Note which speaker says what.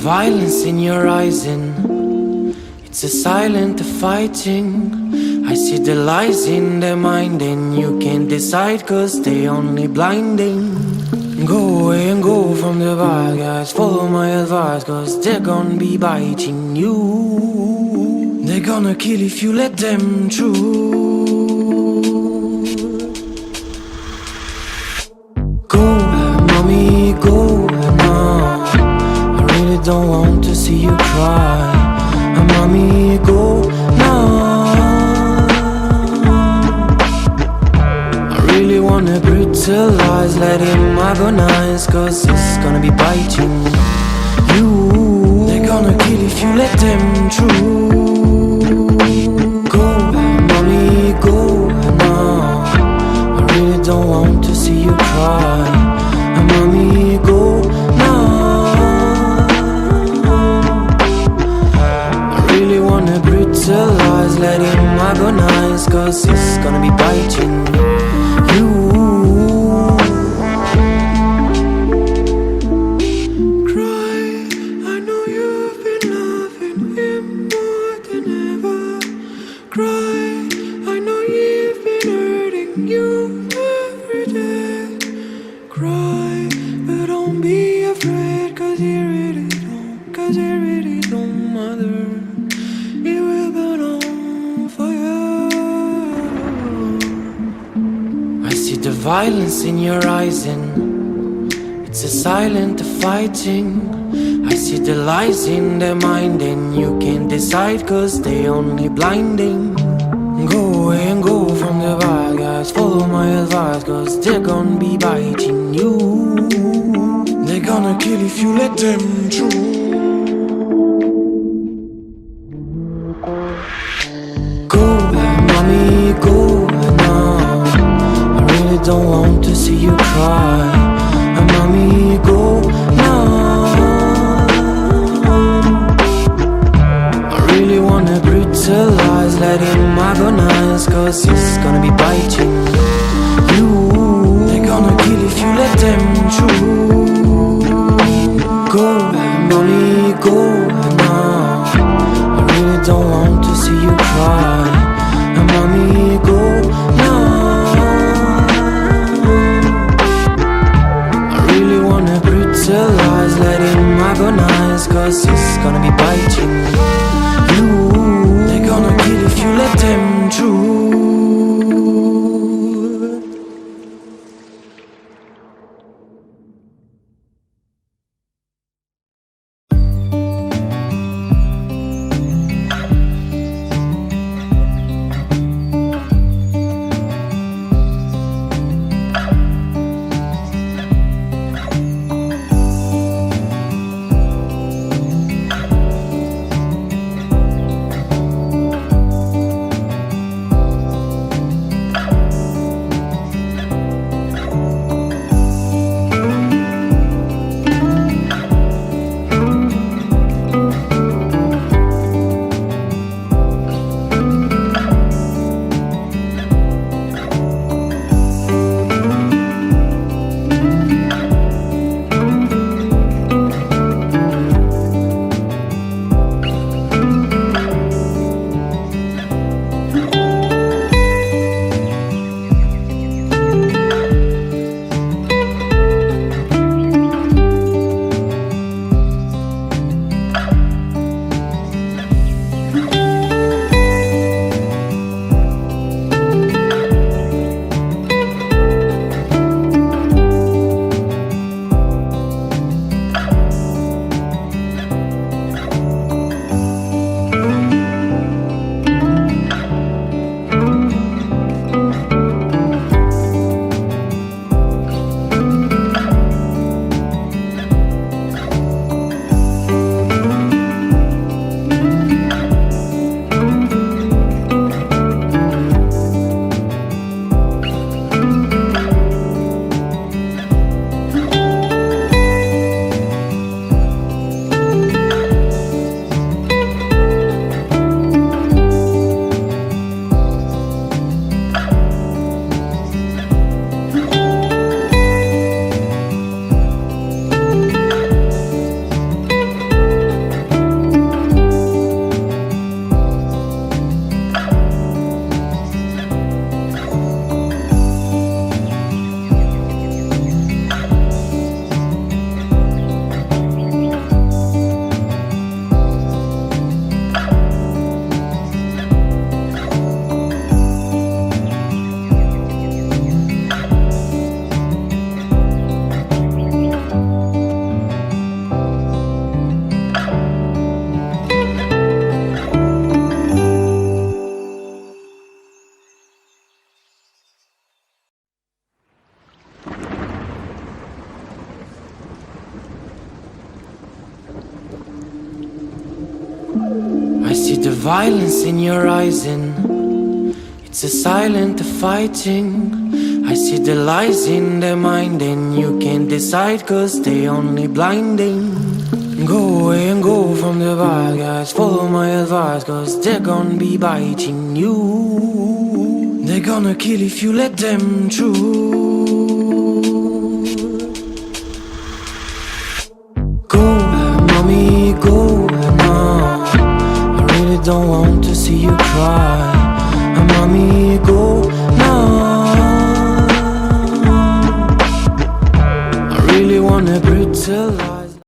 Speaker 1: violence in your eyes and it's a silent fighting. I see the lies in their mind and you can't decide cause they only blinding. Go away and go from the bad guys, follow my advice cause they're gonna be biting you. They're gonna kill if you let them through. Go, mommy, go now. I really don't want to see you cry. Mommy, go now. I really wanna brutalize, let him agonize cause it's gonna be biting you. They're gonna kill if you let them through. Go, mommy, go now. I really don't want to see you cry. Mommy, go now. I really wanna brutalize, let him agonize cause it's gonna be biting you. Violence in your eyes and it's a silent fighting. I see the lies in their mind and you can't decide cause they only blinding. Go away and go from the bad guys, follow my advice cause they're gonna be biting you. They're gonna kill if you let them through. Go, mommy, go now. Don't want to see you cry. Mommy, go now. I really wanna brutalize, let him agonize cause it's gonna be biting you. They're gonna kill if you let them through. Go, mommy, go now. I really don't want to see you cry. Mommy, go now. Brutalize, let him agonize cause it's gonna be biting you. They're gonna kill if you let them through. the violence in your eyes and it's a silent fighting. I see the lies in their mind and you can't decide cause they only blinding. Go away and go from the bad guys, follow my advice cause they're gonna be biting you. They're gonna kill if you let them through. Go, mommy, go now. I really don't want to see you cry. Mommy, go now. I really wanna brutalize.